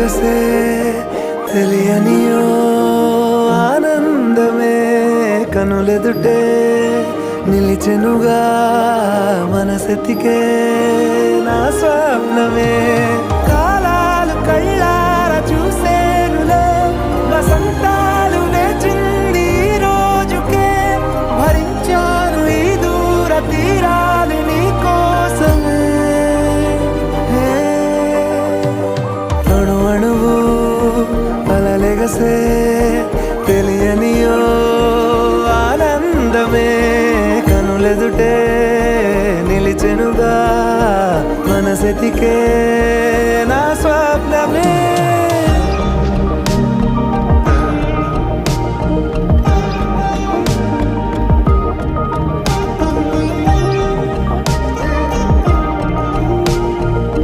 కలలెగసే తెలియనియో ఆనందమే కనులెదుటే నిలిచెనుగా మనసెతికే నా స్వప్నమే కాలాలు కళ్ళార చూసేనులే వసంతాలు వేచింది ఈ రోజుకే భరించాను ఈ దూర తీరాలు నీ కోసమే అణు అణువు కలలెగసే తెలియనియో ఆనందమే కనులెదుటే నిలిచెనుగా మనసెతికే నా స్వప్నమే